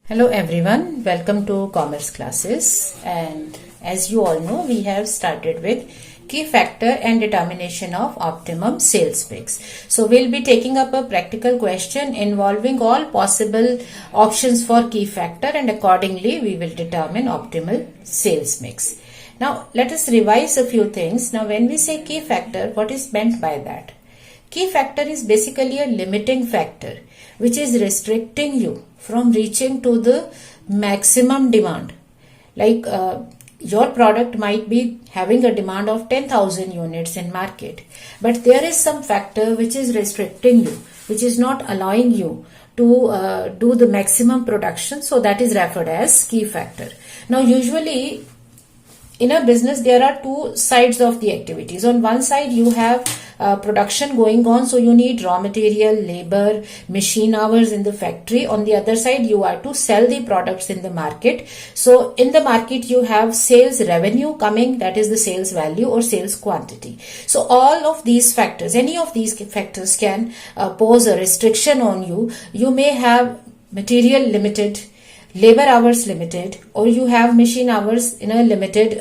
Hello everyone, welcome to Commerce Classes, and as you all know we have started with key factor and determination of optimum sales mix. So we'll be taking up a practical question involving all possible options for key factor, and accordingly we will determine optimal sales mix. Now let us revise a few things. Now when we say key factor, what is meant by that? Key factor is basically a limiting factor which is restricting you from reaching to the maximum demand. Like your product might be having a demand of 10,000 units in market, but there is some factor which is restricting you, which is not allowing you to do the maximum production. So that is referred as key factor. Now usually in a business there are two sides of the activities. On one side you have production going on, so you need raw material, labor, machine hours in the factory. On the other side you are to sell the products in the market. So in the market you have sales revenue coming, that is the sales value or sales quantity. So all of these factors, any of these factors can pose a restriction on you. You may have material limited, labor hours limited, or you have machine hours in a limited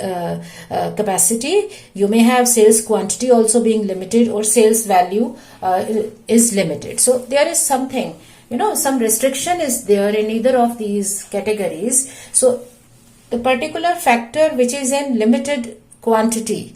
capacity. You may have sales quantity also being limited, or sales value is limited. So there is something, some restriction is there in either of these categories. So the particular factor which is in limited quantity,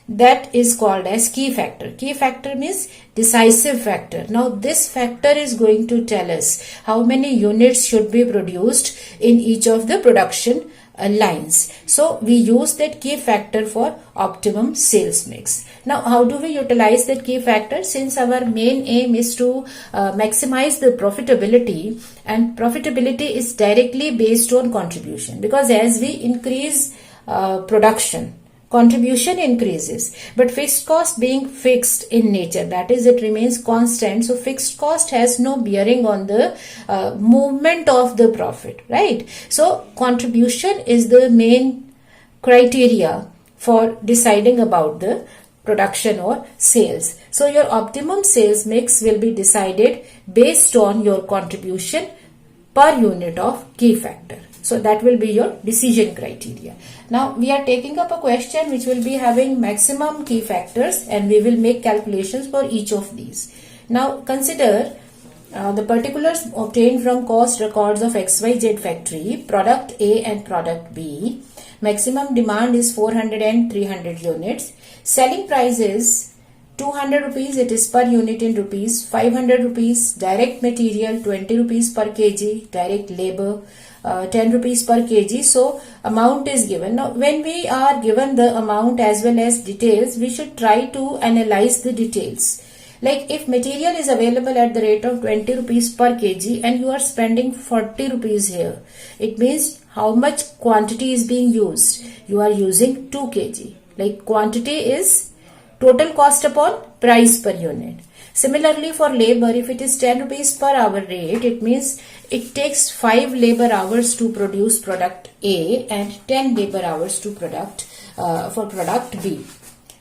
that is called as key factor. Key factor means decisive factor. Now this factor is going to tell us how many units should be produced in each of the production lines. So we use that key factor for optimum sales mix. Now how do we utilize that key factor? Since our main aim is to maximize the profitability, and profitability is directly based on contribution, because as we increase production, contribution increases, but fixed cost being fixed in nature, that is, it remains constant. So fixed cost has no bearing on the movement of the profit, right? So contribution is the main criteria for deciding about the production or sales. So your optimum sales mix will be decided based on your contribution per unit of key factor. So that will be your decision criteria. Now we are taking up a question which will be having maximum key factors, and we will make calculations for each of these. Now consider the particulars obtained from cost records of XYZ factory, product A and product B. Maximum demand is 400 and 300 units. Selling price is 200 rupees, it is per unit in rupees, 500 rupees, direct material, 20 rupees per kg, direct labor, 10 rupees per kg. So amount is given. Now when we are given the amount as well as details, we should try to analyze the details. Like if material is available at the rate of 20 rupees per kg and you are spending 40 rupees here, it means how much quantity is being used? You are using 2 kg. Like quantity is total cost upon price per unit. Similarly for labor, if it is 10 rupees per hour rate, it means it takes 5 labor hours to produce product A and 10 labor hours to for product B.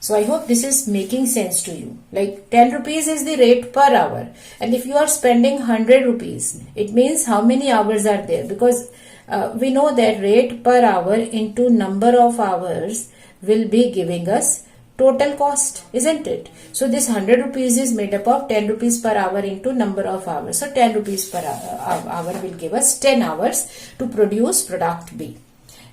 So I hope this is making sense to you. Like 10 rupees is the rate per hour, and if you are spending 100 rupees, it means how many hours are there, because we know that rate per hour into number of hours will be giving us total cost, isn't it? So this 100 rupees is made up of 10 rupees per hour into number of hours. So 10 rupees per hour will give us 10 hours to produce product B.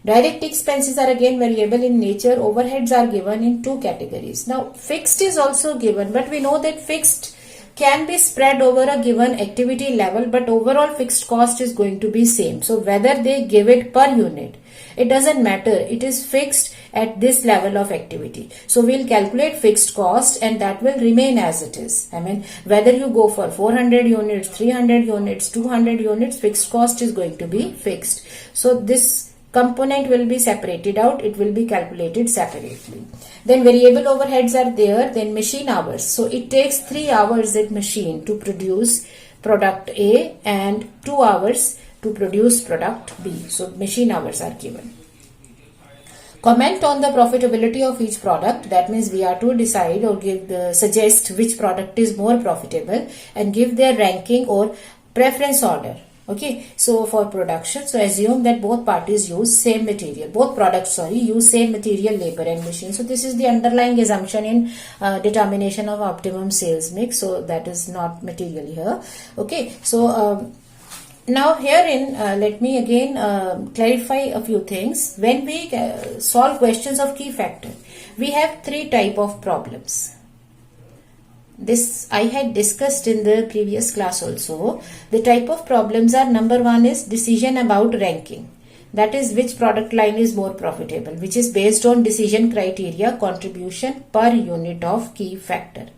Direct expenses are again variable in nature. Overheads are given in two categories. Now fixed is also given, but we know that fixed can be spread over a given activity level, but overall fixed cost is going to be same. So whether they give it per unit, it doesn't matter. It is fixed at this level of activity. So we'll calculate fixed cost, and that will remain as it is. I mean, whether you go for 400 units, 300 units, 200 units, fixed cost is going to be fixed. So this component will be separated out. It will be calculated separately. Then variable overheads are there. Then machine hours. So it takes 3 hours at machine to produce product A and 2 hours to produce product B. So machine hours are given. Comment on the profitability of each product. That means we are to decide or suggest which product is more profitable and give their ranking or preference order. Okay, so for production, so assume that both parties use same material, both products, use same material, labor and machine. So this is the underlying assumption in determination of optimum sales mix. So that is not material here. Okay, so now herein, let me again clarify a few things. When we solve questions of key factor, we have three type of problems. This I had discussed in the previous class also. The type of problems are, number one is decision about ranking. That is, which product line is more profitable, which is based on decision criteria, contribution per unit of key factor.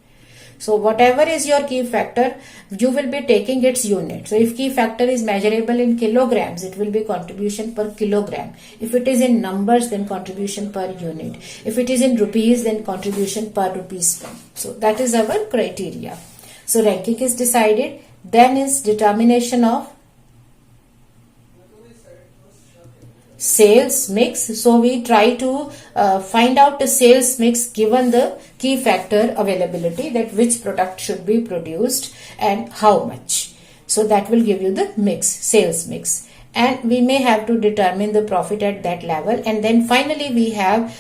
So whatever is your key factor, you will be taking its unit. So if key factor is measurable in kilograms, it will be contribution per kilogram. If it is in numbers, then contribution per unit. If it is in rupees, then contribution per rupees spent. So that is our criteria. So ranking is decided. Then is determination of sales mix. So we try to find out the sales mix given the key factor availability, that which product should be produced and how much. So that will give you the mix, sales mix. And we may have to determine the profit at that level. And then finally we have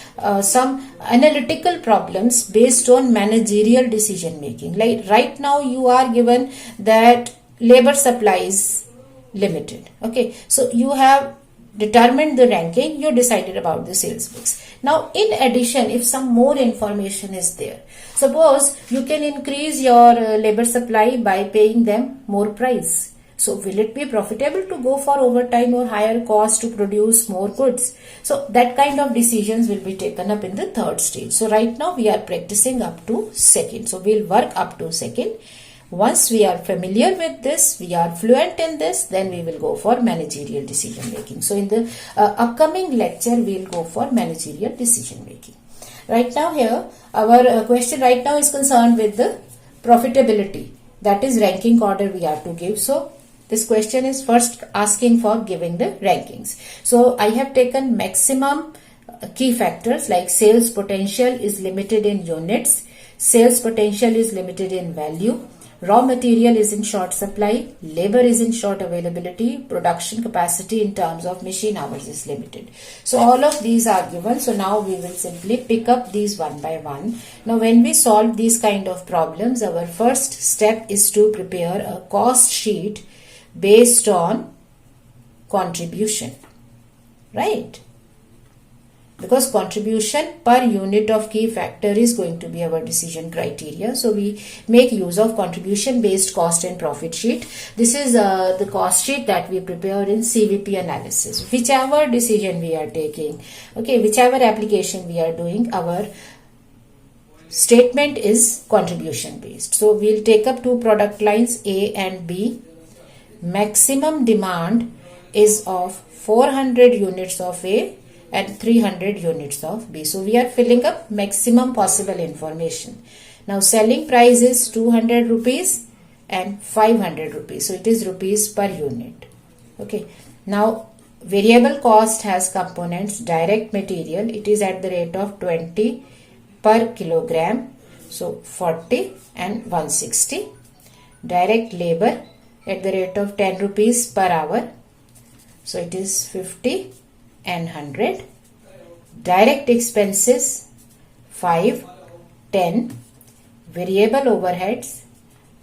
some analytical problems based on managerial decision making. Like right now you are given that labor supply is limited. Okay, so you have determined the ranking, you decided about the sales mix. Now in addition, if some more information is there, suppose you can increase your labor supply by paying them more price. So will it be profitable to go for overtime or higher cost to produce more goods? So that kind of decisions will be taken up in the third stage. So right now we are practicing up to second. So we'll work up to second. Once we are familiar with this, we are fluent in this, then we will go for managerial decision making. So in the upcoming lecture, we will go for managerial decision making. Right now here, our question right now is concerned with the profitability. That is ranking order we have to give. So this question is first asking for giving the rankings. So I have taken maximum key factors like sales potential is limited in units, sales potential is limited in value, raw material is in short supply, labor is in short availability, production capacity in terms of machine hours is limited. So all of these are given. So now we will simply pick up these one by one. Now when we solve these kind of problems, our first step is to prepare a cost sheet based on contribution, right? Because contribution per unit of key factor is going to be our decision criteria. So we make use of contribution based cost and profit sheet. This is the cost sheet that we prepare in CVP analysis. Whichever decision we are taking, okay, whichever application we are doing, our statement is contribution based. So we'll take up two product lines A and B. Maximum demand is of 400 units of A and 300 units of B. So we are filling up maximum possible information. Now selling price is 200 rupees and 500 rupees. So it is rupees per unit. Okay. Now variable cost has components direct material. It is at the rate of 20 per kilogram. So 40 and 160. Direct labor at the rate of 10 rupees per hour. So it is 50 and 100. Direct expenses 5, 10. Variable overheads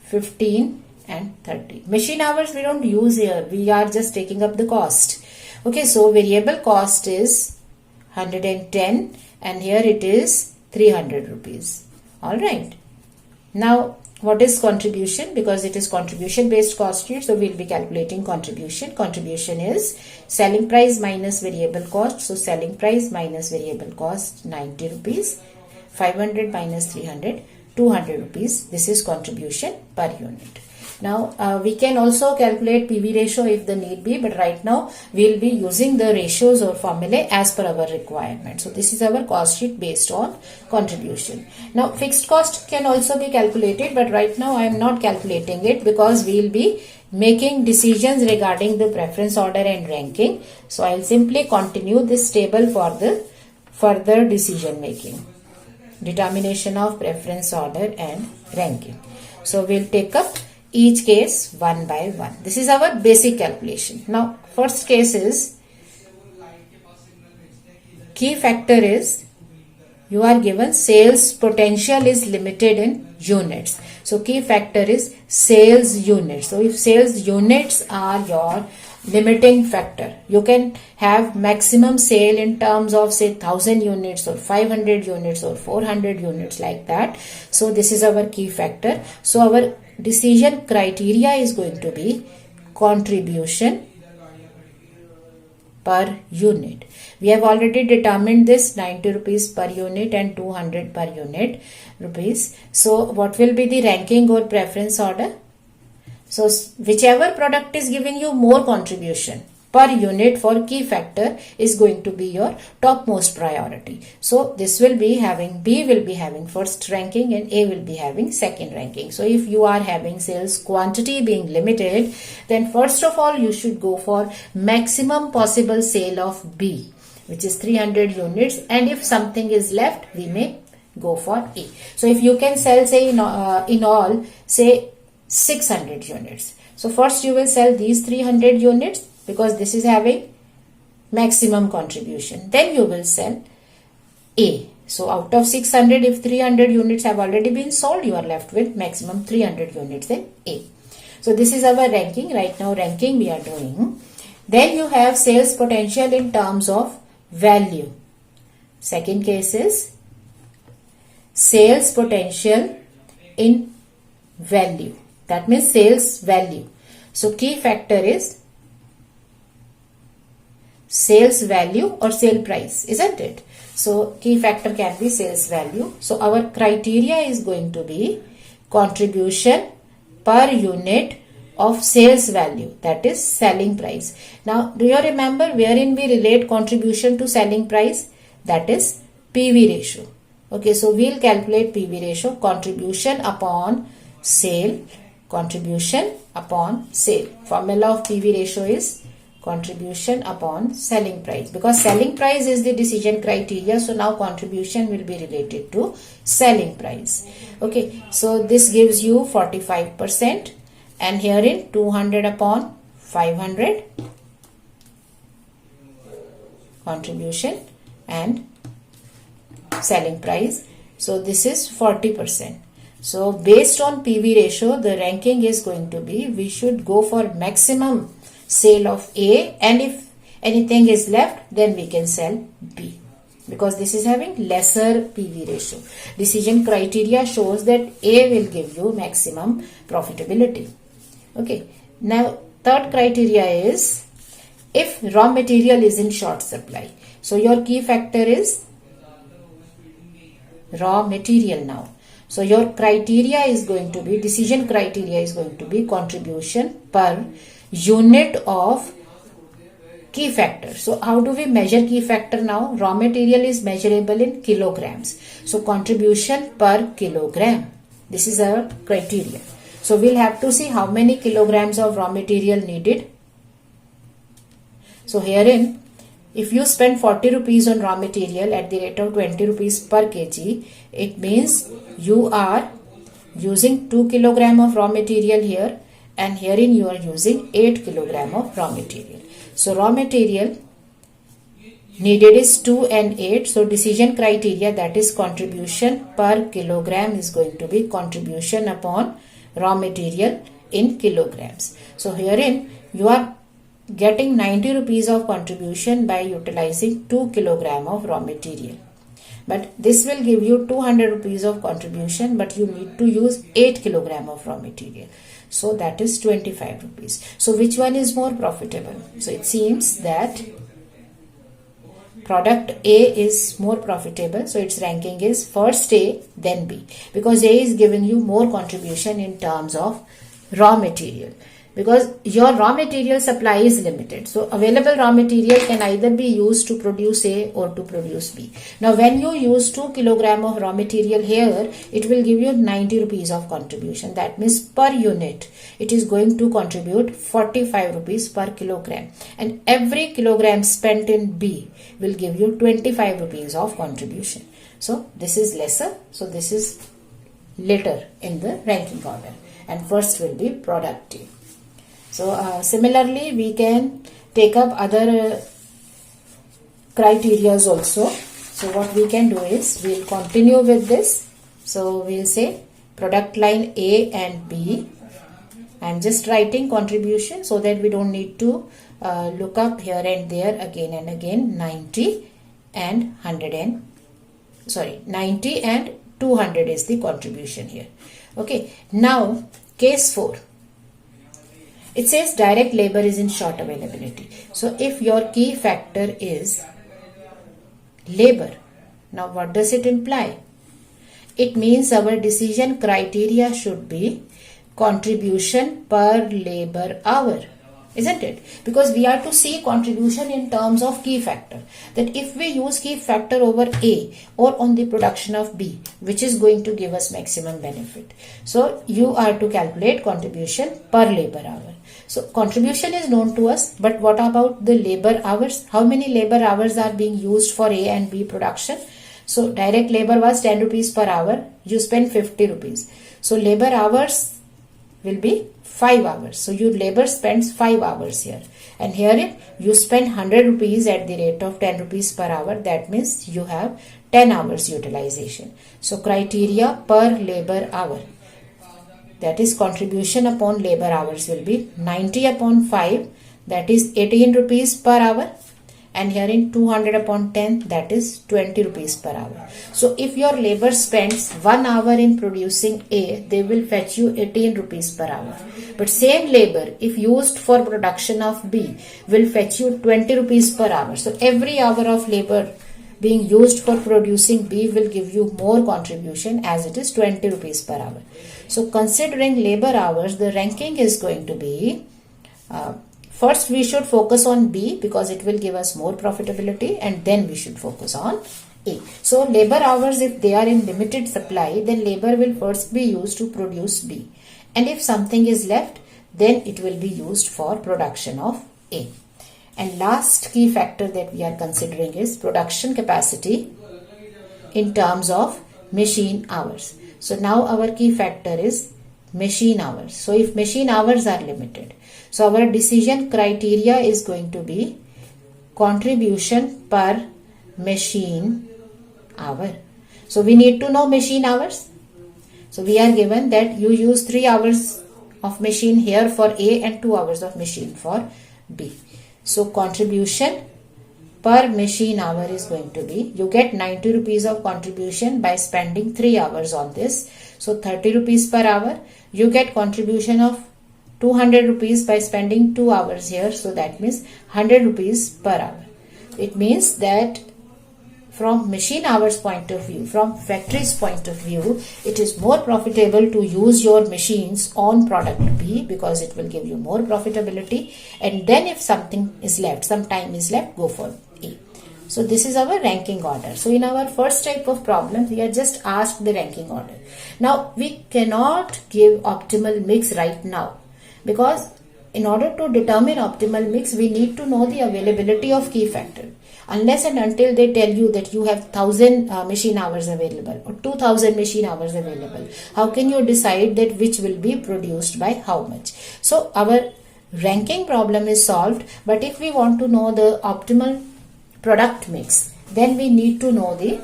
15 and 30. Machine hours we don't use here. We are just taking up the cost. Okay, so variable cost is 110 and here it is 300 rupees. Alright. Now what is contribution? Because it is contribution based cost sheet, so we will be calculating contribution. Contribution is selling price minus variable cost. So selling price minus variable cost 90 rupees, 500 minus 300, 200 rupees. This is contribution per unit. Now we can also calculate PV ratio if the need be, but right now we will be using the ratios or formulae as per our requirement. So this is our cost sheet based on contribution. Now fixed cost can also be calculated, but right now I am not calculating it because we will be making decisions regarding the preference order and ranking. So I will simply continue this table for the further decision making. Determination of preference order and ranking. So we will take up each case one by one. This is our basic calculation. Now first case is key factor is you are given sales potential is limited in units. So key factor is sales units. So if sales units are your limiting factor, you can have maximum sale in terms of say 1000 units or 500 units or 400 units like that. So this is our key factor. So our decision criteria is going to be contribution per unit. We have already determined this 90 rupees per unit and 200 per unit rupees. So what will be the ranking or preference order? So whichever product is giving you more contribution per unit for key factor is going to be your topmost priority. So this will be having, B will be having first ranking and A will be having second ranking. So if you are having sales quantity being limited, then first of all you should go for maximum possible sale of B, which is 300 units, and if something is left we may go for A. So if you can sell say in all say 600 units, so first you will sell these 300 units because this is having maximum contribution. Then you will sell A. So out of 600, if 300 units have already been sold, you are left with maximum 300 units in A. So this is our ranking. Right now ranking we are doing. Then you have sales potential in terms of value. Second case is sales potential in value. That means sales value. So key factor is sales value or sale price, isn't it? So key factor can be sales value. So our criteria is going to be contribution per unit of sales value, that is selling price. Now do you remember wherein we relate contribution to selling price? That is PV ratio. Okay, so we'll calculate PV ratio, contribution upon sale, contribution upon sale. Formula of PV ratio is contribution upon selling price, because selling price is the decision criteria. So now contribution will be related to selling price. Okay, so this gives you 45%, and herein 200 upon 500 contribution and selling price. So this is 40%. So based on PV ratio, the ranking is going to be, we should go for maximum sale of A, and if anything is left then we can sell B, because this is having lesser PV ratio. Decision criteria shows that A will give you maximum profitability. Okay, now third criteria is if raw material is in short supply. So your key factor is raw material now. So your criteria is going to be, decision criteria is going to be contribution per unit of key factor. So how do we measure key factor now? Raw material is measurable in kilograms. So contribution per kilogram. This is our criteria. So we'll have to see how many kilograms of raw material needed. So herein, if you spend 40 rupees on raw material at the rate of 20 rupees per kg, it means you are using 2 kilogram of raw material here, and herein you are using 8 kilogram of raw material. So raw material needed is 2 and 8. So decision criteria, that is contribution per kilogram, is going to be contribution upon raw material in kilograms. So herein you are getting 90 rupees of contribution by utilizing 2 kilogram of raw material. But this will give you 200 rupees of contribution, but you need to use 8 kilogram of raw material. So that is 25 rupees. So which one is more profitable? So it seems that product A is more profitable. So its ranking is first A, then B, because A is giving you more contribution in terms of raw material, because your raw material supply is limited. So available raw material can either be used to produce A or to produce B. Now when you use 2 kilogram of raw material here, it will give you 90 rupees of contribution. That means per unit it is going to contribute 45 rupees per kilogram, and every kilogram spent in B will give you 25 rupees of contribution. So this is lesser. So this is later in the ranking order. and first will be product A. So similarly we can take up other criterias also. So what we can do is we'll continue with this. So we'll say product line A and B. I'm just writing contribution so that we don't need to look up here and there again and again. 90 and 90 and 200 is the contribution here. Okay, now case 4. It says direct labor is in short availability. So if your key factor is labor, now what does it imply? It means our decision criteria should be contribution per labor hour, isn't it? Because we are to see contribution in terms of key factor. That if we use key factor over A or on the production of B, which is going to give us maximum benefit. So you are to calculate contribution per labor hour. So contribution is known to us, but what about the labor hours? How many labor hours are being used for A and B production? So direct labor was 10 rupees per hour. You spend 50 rupees. So labor hours will be 5 hours. So your labor spends 5 hours here. And here you spend 100 rupees at the rate of 10 rupees per hour. That means you have 10 hours utilization. So criteria per labor hour, that is contribution upon labor hours, will be 90 upon 5, that is 18 rupees per hour. And here in 200 upon 10, that is 20 rupees per hour. So if your labor spends 1 hour in producing A, they will fetch you 18 rupees per hour. But same labor, if used for production of B, will fetch you 20 rupees per hour. So every hour of labor being used for producing B will give you more contribution, as it is 20 rupees per hour. So considering labor hours, the ranking is going to be first we should focus on B because it will give us more profitability, and then we should focus on A. So labor hours, if they are in limited supply, then labor will first be used to produce B. And if something is left, then it will be used for production of A. And last key factor that we are considering is production capacity in terms of machine hours. So now our key factor is machine hours. So if machine hours are limited, so our decision criteria is going to be contribution per machine hour. So we need to know machine hours. So we are given that you use 3 hours of machine here for A and 2 hours of machine for B. So contribution per machine hour is going to be, you get 90 rupees of contribution by spending 3 hours on this. So 30 rupees per hour. You get contribution of 200 rupees by spending 2 hours here. So that means 100 rupees per hour. It means that from machine hours point of view, from factory's point of view, it is more profitable to use your machines on product B because it will give you more profitability. And then if something is left, some time is left, go for A. So this is our ranking order. So in our first type of problem, we are just asked the ranking order. Now we cannot give optimal mix right now, because in order to determine optimal mix, we need to know the availability of key factor. Unless and until they tell you that you have 1000 machine hours available or 2000 machine hours available, how can you decide that which will be produced by how much? So our ranking problem is solved, but if we want to know the optimal product mix, then we need to know the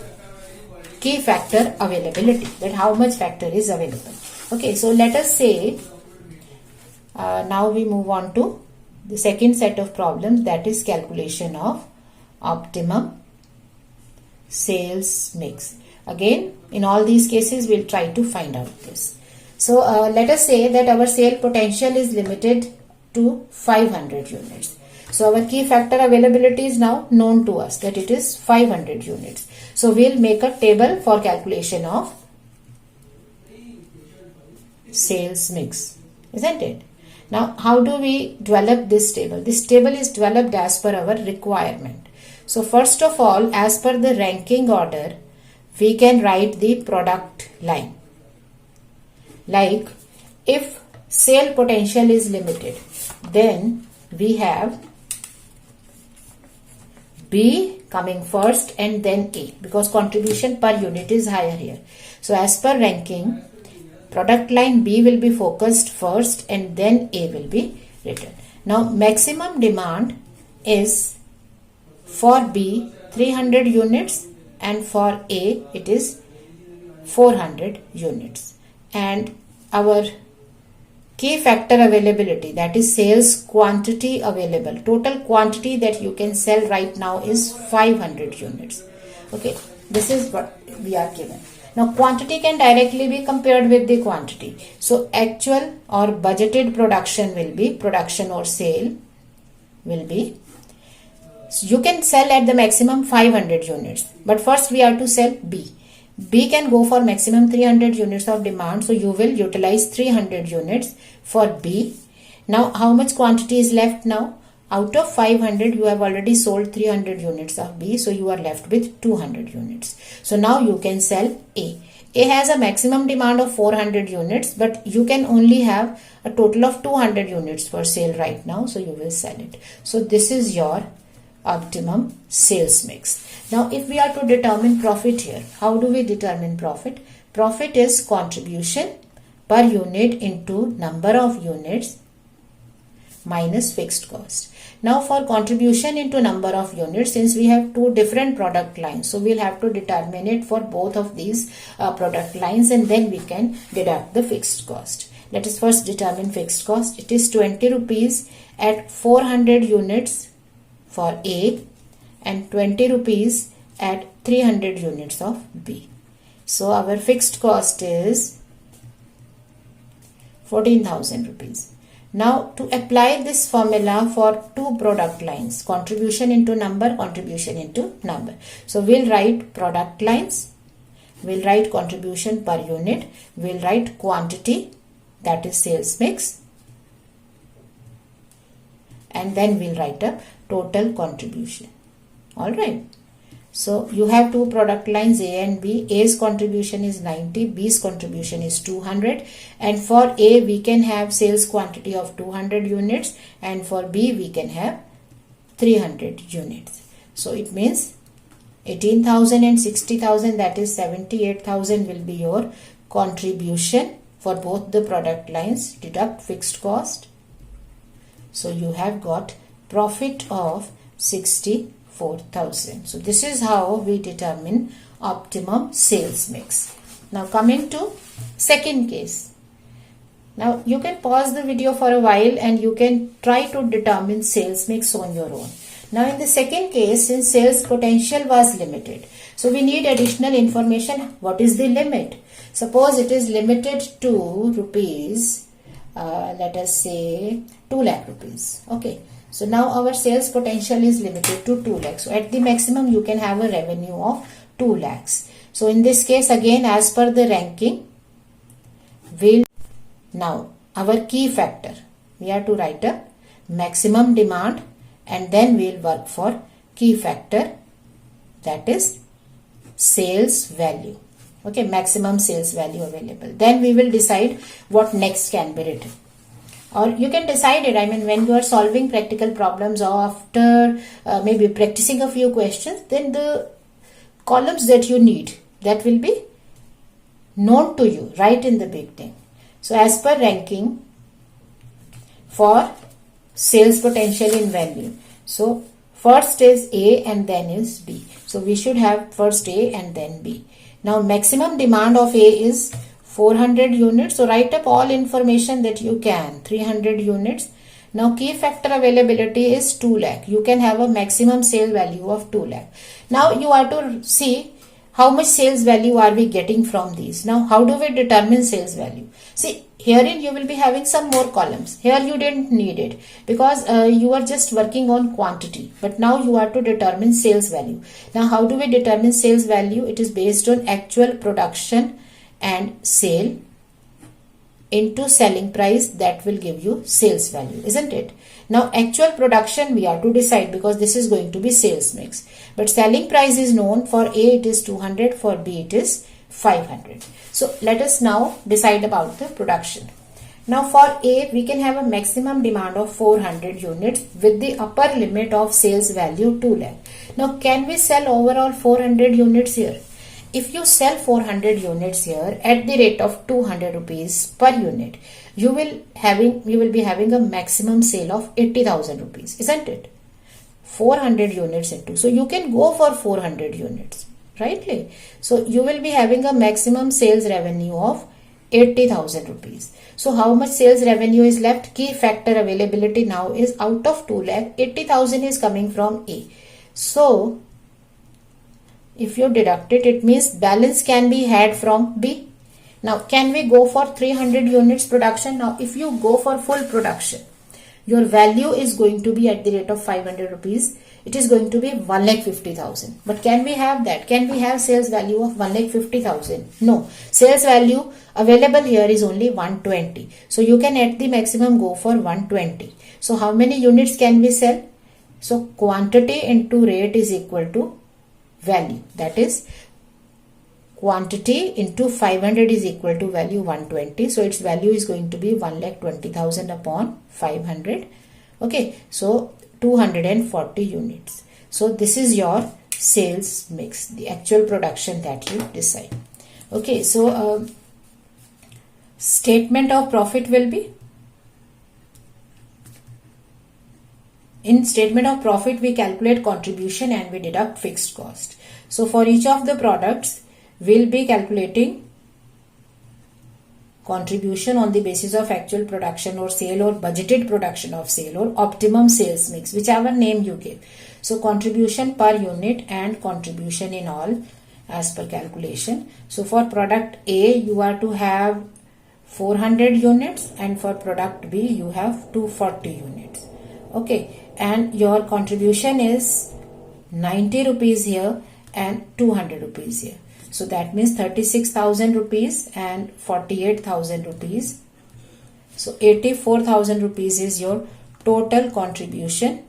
key factor availability, that how much factor is available. Okay, so let us say now we move on to the second set of problems, that is calculation of optimum sales mix. Again, in all these cases, we'll try to find out this. So let us say that our sale potential is limited to 500 units. So our key factor availability is now known to us, that it is 500 units. So we'll make a table for calculation of sales mix, isn't it? Now, how do we develop this table? This table is developed as per our requirement. So first of all, as per the ranking order, we can write the product line. Like if sale potential is limited, then we have B coming first and then A, because contribution per unit is higher here. So as per ranking, product line B will be focused first and then A will be written. Now maximum demand is for B 300 units and for A it is 400 units, and our key factor availability, that is sales quantity available, total quantity that you can sell right now is 500 units. Okay, this is what we are given. Now quantity can directly be compared with the quantity. So actual or budgeted production will be, production or sale will be, so you can sell at the maximum 500 units, but first we are to sell B. B can go for maximum 300 units of demand, so you will utilize 300 units for B. Now how much quantity is left now? Out of 500 you have already sold 300 units of B, so you are left with 200 units. So now you can sell A. A has a maximum demand of 400 units, but you can only have a total of 200 units for sale right now, so you will sell it. So this is your optimum sales mix. Now if we are to determine profit here, how do we determine profit? Profit is contribution per unit into number of units minus fixed cost. Now for contribution into number of units, since we have two different product lines, so we'll have to determine it for both of these product lines, and then we can deduct the fixed cost. Let us first determine fixed cost. It is 20 rupees at 400 units for A and 20 rupees at 300 units of B. So our fixed cost is 14,000 rupees. Now to apply this formula for two product lines, contribution into number, contribution into number. So we'll write product lines, we'll write contribution per unit, we'll write quantity, that is sales mix, and then we'll write a total contribution. Alright. So you have two product lines A and B. A's contribution is 90, B's contribution is 200, and for A we can have sales quantity of 200 units and for B we can have 300 units. So it means 18,000 and 60,000, that is 78,000 will be your contribution for both the product lines. Deduct fixed cost. So you have got profit of 64,000. So this is how we determine optimum sales mix. Now coming to second case. Now you can pause the video for a while and you can try to determine sales mix on your own. Now in the second case, since sales potential was limited, so we need additional information. What is the limit? Suppose it is limited to rupees, let us say 2 lakh rupees. Okay. So now our sales potential is limited to 2 lakhs. So at the maximum you can have a revenue of 2 lakhs. So in this case again, as per the ranking, now our key factor, we have to write a maximum demand and then we'll work for key factor, that is sales value. Okay, maximum sales value available. Then we will decide what next can be written. Or you can decide it, I mean when you are solving practical problems or after maybe practicing a few questions, then the columns that you need, that will be known to you right in the beginning. So as per ranking for sales potential in value. So first is A and then is B. So we should have first A and then B. Now maximum demand of A is 400 units. So write up all information that you can. 300 units. Now key factor availability is 2 lakh. You can have a maximum sale value of 2 lakh. Now you are to see how much sales value are we getting from these. Now how do we determine sales value? See, herein you will be having some more columns. Here you didn't need it because you are just working on quantity. But now you are to determine sales value. Now how do we determine sales value? It is based on actual production and sale into selling price, that will give you sales value, isn't it? Now actual production we are to decide because this is going to be sales mix. But selling price is known. For A it is 200, for B it is 500. So let us now decide about the production. Now for A we can have a maximum demand of 400 units with the upper limit of sales value 2 lakh. Now can we sell overall 400 units here? if you sell 400 units here at the rate of 200 rupees per unit, you will be having a maximum sale of 80,000 rupees, isn't it? 400 units into, so you can go for 400 units, rightly? So you will be having a maximum sales revenue of 80,000 rupees. So how much sales revenue is left? Key factor availability now is out of 2 lakh, 80,000 is coming from A. So if you deduct it, it means balance can be had from B. Now can we go for 300 units production? Now if you go for full production, your value is going to be at the rate of 500 rupees. It is going to be 1,50,000. But can we have that? Can we have sales value of 1,50,000? No. Sales value available here is only 120. So you can at the maximum go for 120. So how many units can we sell? So quantity into rate is equal to value. That is quantity into 500 is equal to value 120. So its value is going to be 1,20,000 upon 500. Okay. So 240 units. So this is your sales mix, the actual production that you decide. Okay. So statement of profit will be, in statement of profit we calculate contribution and we deduct fixed cost. So for each of the products we'll be calculating contribution on the basis of actual production or sale or budgeted production of sale or optimum sales mix, whichever name you give. So contribution per unit and contribution in all as per calculation. So for product A you are to have 400 units and for product B you have 240 units. Okay, and your contribution is 90 rupees here and 200 rupees here. So that means 36,000 rupees and 48,000 rupees. So 84,000 rupees is your total contribution.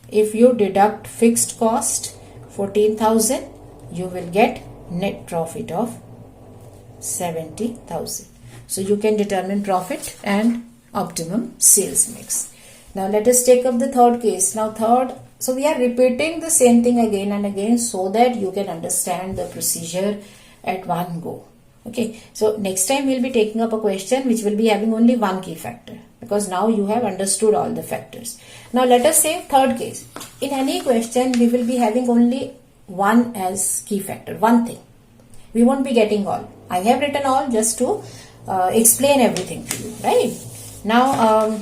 If you deduct fixed cost 14,000, you will get net profit of 70,000. So you can determine profit and optimum sales mix. Now let us take up the third case. Now so we are repeating the same thing again and again so that you can understand the procedure at one go. Okay, so next time we'll be taking up a question which will be having only one key factor, because now you have understood all the factors. Now let us say third case. In any question we will be having only one as key factor, one thing. We won't be getting all. I have written all just to explain everything to you, right? Now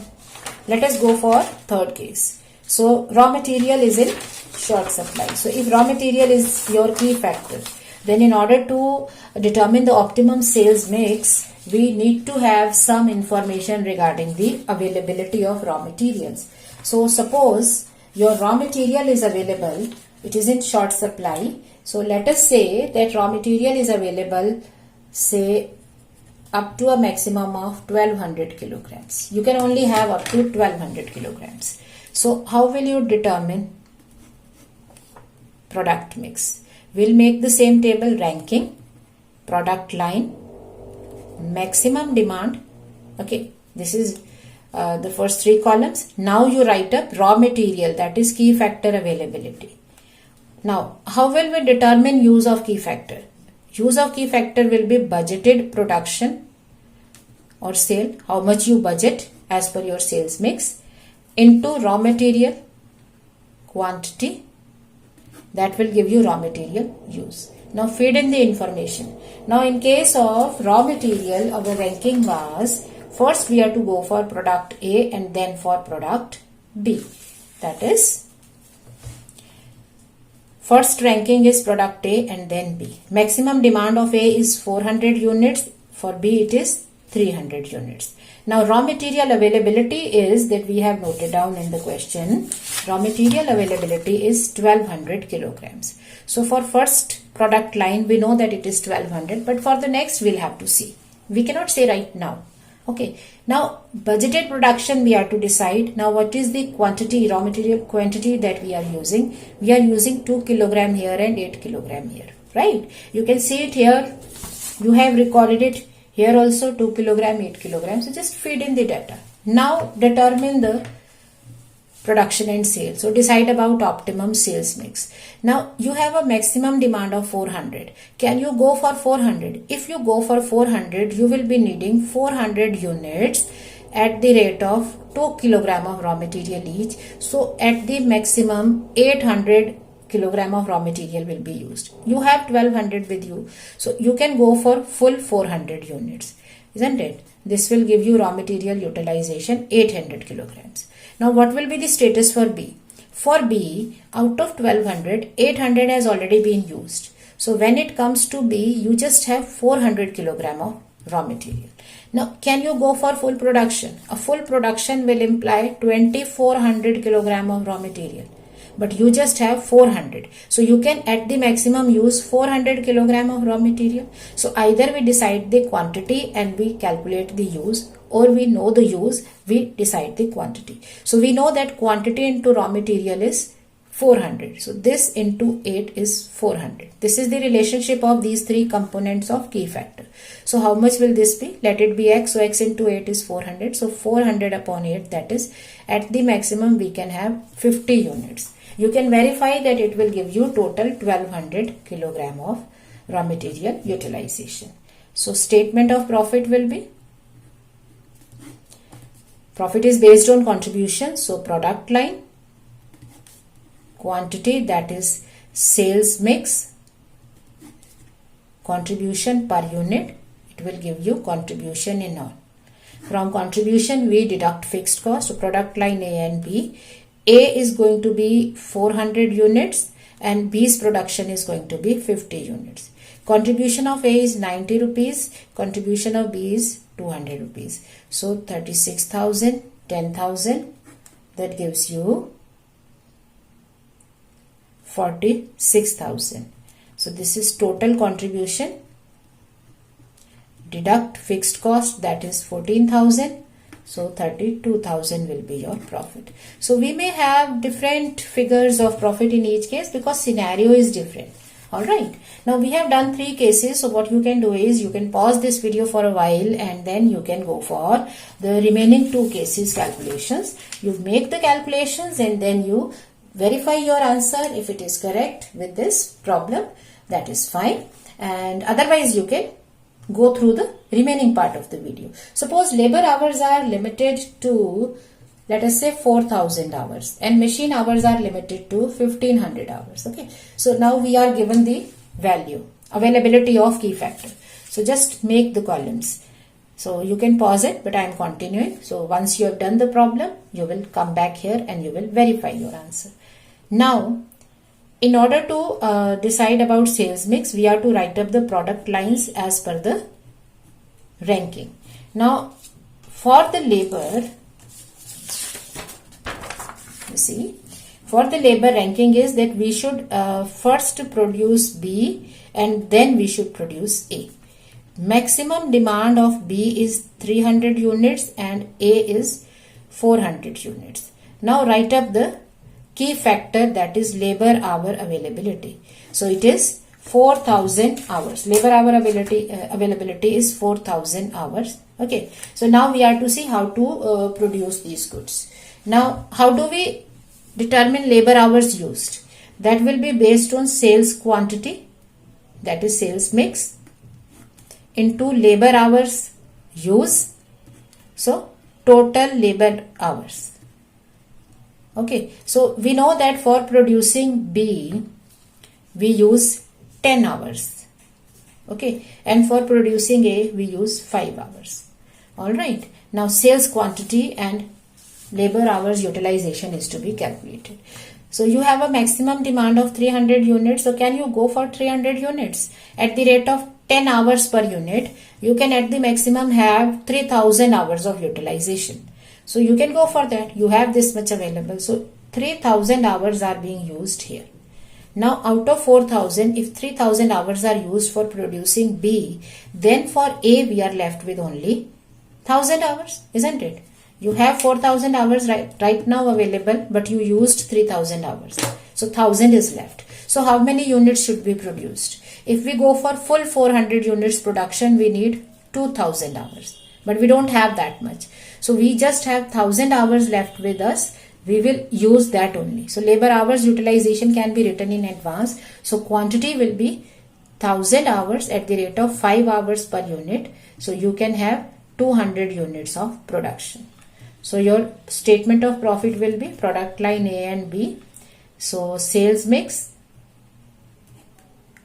let us go for third case. So raw material is in short supply. So if raw material is your key factor, then in order to determine the optimum sales mix, we need to have some information regarding the availability of raw materials. So suppose your raw material is available, it is in short supply. So let us say that raw material is available, say up to a maximum of 1200 kilograms. You can only have up to 1200 kilograms. So how will you determine product mix? We'll make the same table: ranking, product line, maximum demand. Okay, this is the first three columns. Now you write up raw material, that is key factor availability. Now how will we determine use of key factor? Use of key factor will be budgeted production or sale, how much you budget as per your sales mix, into raw material quantity, that will give you raw material use. Now feed in the information. Now in case of raw material, our ranking was, first we have to go for product A and then for product B. That is, first ranking is product A and then B. Maximum demand of A is 400 units, for B it is 300 units. Now raw material availability is that we have noted down in the question. Raw material availability is 1200 kilograms. So for first product line we know that it is 1200, but for the next we'll have to see. We cannot say right now. Okay. Now budgeted production we have to decide. Now what is the quantity, raw material quantity that we are using? We are using 2 kilogram here and 8 kilogram here. Right? You can see it here. You have recorded it. Here also 2 kilogram, 8 kilogram. So just feed in the data. Now determine the production and sale. So decide about optimum sales mix. Now you have a maximum demand of 400. Can you go for 400? If you go for 400, you will be needing 400 units at the rate of 2 kilogram of raw material each. So at the maximum 800 kilogram of raw material will be used. You have 1200 with you. So you can go for full 400 units, isn't it? This will give you raw material utilization 800 kilograms. Now what will be the status for B? For B, out of 1200, 800 has already been used. So when it comes to B, you just have 400 kilogram of raw material. Now can you go for full production? A full production will imply 2400 kilogram of raw material. But you just have 400. So you can at the maximum use 400 kilogram of raw material. So either we decide the quantity and we calculate the use, or we know the use, we decide the quantity. So we know that quantity into raw material is 400. So this into 8 is 400. This is the relationship of these three components of key factor. So how much will this be? Let it be x. So x into 8 is 400. So 400 upon 8, that is at the maximum we can have 50 units. You can verify that it will give you total 1200 kilogram of raw material utilization. So statement of profit will be, profit is based on contribution. So product line, quantity, that is sales mix, contribution per unit, it will give you contribution in all. From contribution we deduct fixed cost. So product line A and B. A is going to be 400 units and B's production is going to be 50 units. Contribution of A is 90 rupees. Contribution of B is 200 rupees. So 36,000, 10,000, that gives you 46,000. So this is total contribution. Deduct fixed cost, that is 14,000. So 32,000 will be your profit. So we may have different figures of profit in each case because scenario is different. Alright. Now we have done 3 cases. So what you can do is you can pause this video for a while and then you can go for the remaining 2 cases calculations. You make the calculations and then you verify your answer. If it is correct with this problem, that is fine. And otherwise you can go through the remaining part of the video. Suppose labor hours are limited to, let us say 4,000 hours and machine hours are limited to 1,500 hours. Okay. So now we are given the value, availability of key factor. So just make the columns. So you can pause it, but I am continuing. So once you have done the problem, you will come back here and you will verify your answer. Now, in order to decide about sales mix, we are to write up the product lines as per the ranking. Now, for the labor, you see, for the labor ranking is that we should first produce B and then we should produce A. Maximum demand of B is 300 units and A is 400 units. Now write up the key factor, that is labor hour availability. So it is 4,000 hours. Labor hour availability is 4,000 hours. Okay. So now we are to see how to produce these goods. Now how do we determine labor hours used? That will be based on sales quantity, that is sales mix, into labor hours use. So total labor hours. Okay, so we know that for producing B, we use 10 hours. Okay, and for producing A, we use 5 hours. Alright, now sales quantity and labor hours utilization is to be calculated. So you have a maximum demand of 300 units. So can you go for 300 units? At the rate of 10 hours per unit, you can at the maximum have 3,000 hours of utilization. So you can go for that. You have this much available. So 3,000 hours are being used here. Now out of 4,000, if 3,000 hours are used for producing B, then for A we are left with only 1,000 hours, isn't it? You have 4,000 hours right now available, but you used 3,000 hours. So 1,000 is left. So how many units should be produced? If we go for full 400 units production, we need 2,000 hours. But we don't have that much. So we just have 1,000 hours left with us. we will use that only. So labor hours utilization can be written in advance. So quantity will be 1000 hours at the rate of 5 hours per unit. So you can have 200 units of production. So your statement of profit will be product line A and B. So sales mix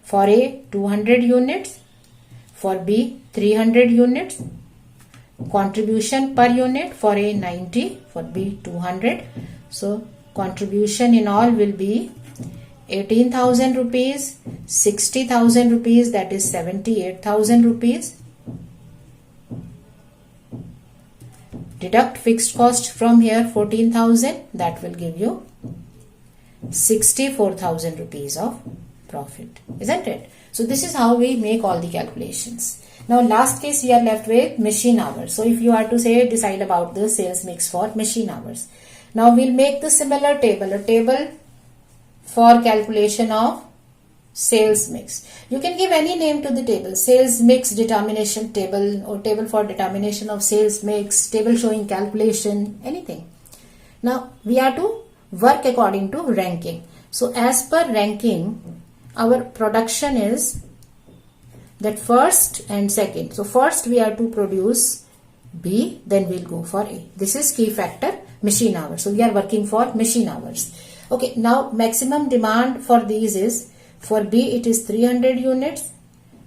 for A 200 units, for B 300 units, contribution per unit for A 90, for B 200. So contribution in all will be 18,000 rupees, 60,000 rupees, that is 78,000 rupees. Deduct fixed cost from here 14,000, that will give you 64,000 rupees of profit, isn't it? So this is how we make all the calculations. Now last case we are left with machine hours. So if you are to say decide about the sales mix for machine hours. Now we'll make the similar table, a table for calculation of sales mix. You can give any name to the table, sales mix determination table, or table for determination of sales mix, table showing calculation, anything. Now we are to work according to ranking. So as per ranking, our production is that first and second. So first we are to produce B, then we'll go for A. This is key factor machine hours. So we are working for machine hours. Okay, now maximum demand for these is, for B it is 300 units,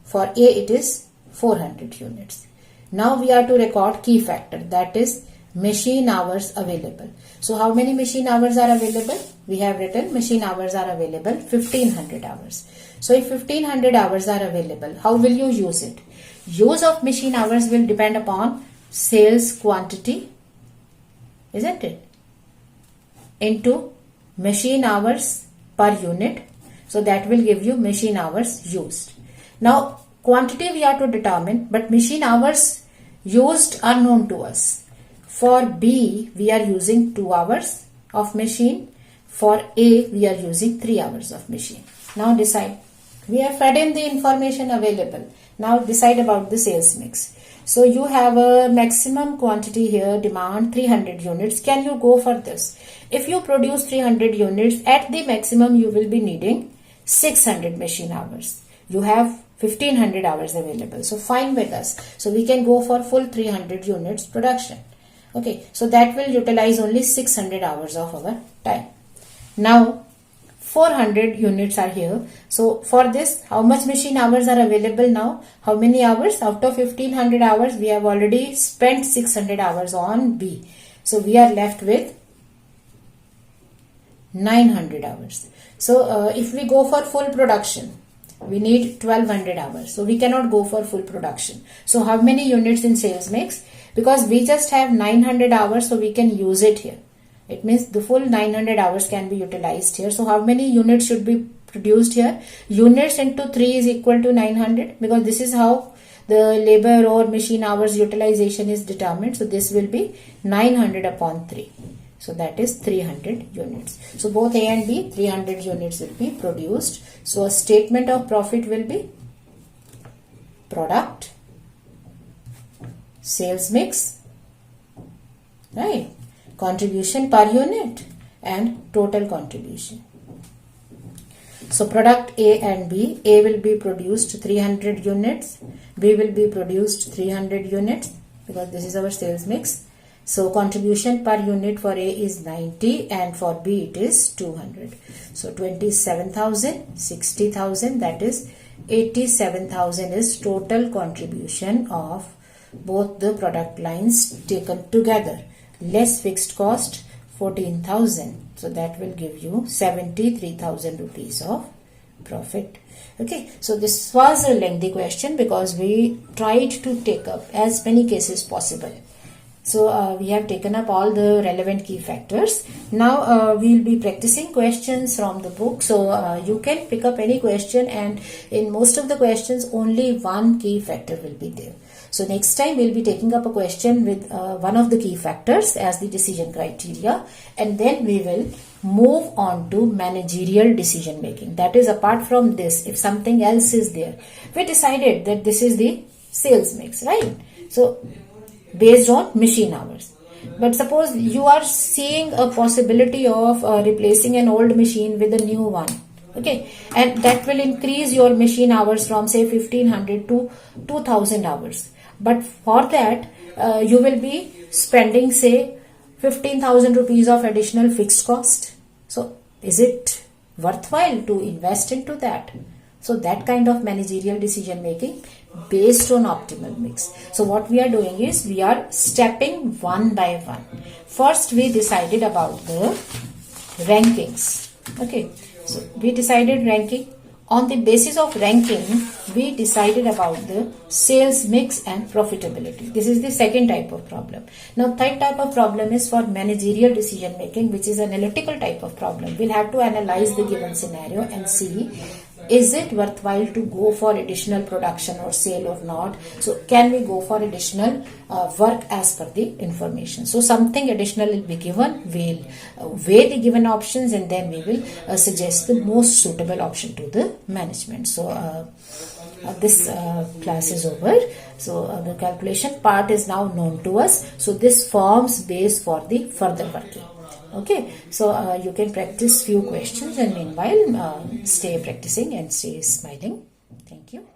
for A it is 400 units. Now we are to record key factor, that is machine hours available. So how many machine hours are available? We have written machine hours are available 1500 hours. So if 1500 hours are available, how will you use it? Use of machine hours will depend upon sales quantity, isn't it, into machine hours per unit. So that will give you machine hours used. Now quantity we are to determine, but machine hours used are known to us. For B we are using 2 hours of machine. For A we are using 3 hours of machine. Now decide. We have fed in the information available. Now decide about the sales mix. So you have a maximum quantity here, demand 300 units. Can you go for this? If you produce 300 units, at the maximum you will be needing 600 machine hours. You have 1500 hours available. So fine with us. So we can go for full 300 units production. Okay, so that will utilize only 600 hours of our time. Now 400 units are here. So for this, how much machine hours are available now? How many hours? Out of 1500 hours, we have already spent 600 hours on B. So we are left with 900 hours. So if we go for full production, we need 1200 hours. So we cannot go for full production. So how many units in sales mix? Because we just have 900 hours, so we can use it here. It means the full 900 hours can be utilized here. So how many units should be produced here? Units into 3 is equal to 900, because this is how the labor or machine hours utilization is determined. So this will be 900 upon 3. So that is 300 units. So both A and B, 300 units will be produced. So a statement of profit will be product, sales mix, right? Contribution per unit and total contribution. So product A and B, A will be produced 300 units, B will be produced 300 units, because this is our sales mix. So contribution per unit for A is 90 and for B it is 200. So 27,000, 60,000, that is 87,000 is total contribution of both the product lines taken together. Less fixed cost 14,000. So that will give you 73,000 rupees of profit. Okay, so this was a lengthy question because we tried to take up as many cases possible. So we have taken up all the relevant key factors. Now we will be practicing questions from the book. So you can pick up any question, and in most of the questions only one key factor will be there. So next time we'll be taking up a question with one of the key factors as the decision criteria, and then we will move on to managerial decision making. That is, apart from this, if something else is there, we decided that this is the sales mix, right? So based on machine hours. But suppose you are seeing a possibility of replacing an old machine with a new one. Okay, and that will increase your machine hours from say 1500 to 2000 hours. But for that, you will be spending say 15,000 rupees of additional fixed cost. So is it worthwhile to invest into that? So that kind of managerial decision making based on optimal mix. So what we are doing is we are stepping one by one. First we decided about the rankings. Okay, so we decided ranking. On the basis of ranking, we decided about the sales mix and profitability. This is the second type of problem. Now, third type of problem is for managerial decision making, which is analytical type of problem. We'll have to analyze the given scenario and see, is it worthwhile to go for additional production or sale or not? So can we go for additional work as per the information? So something additional will be given. We'll weigh the given options and then we will suggest the most suitable option to the management. So this class is over. So the calculation part is now known to us. So this forms base for the further working. Okay, so you can practice few questions and meanwhile stay practicing and stay smiling. Thank you.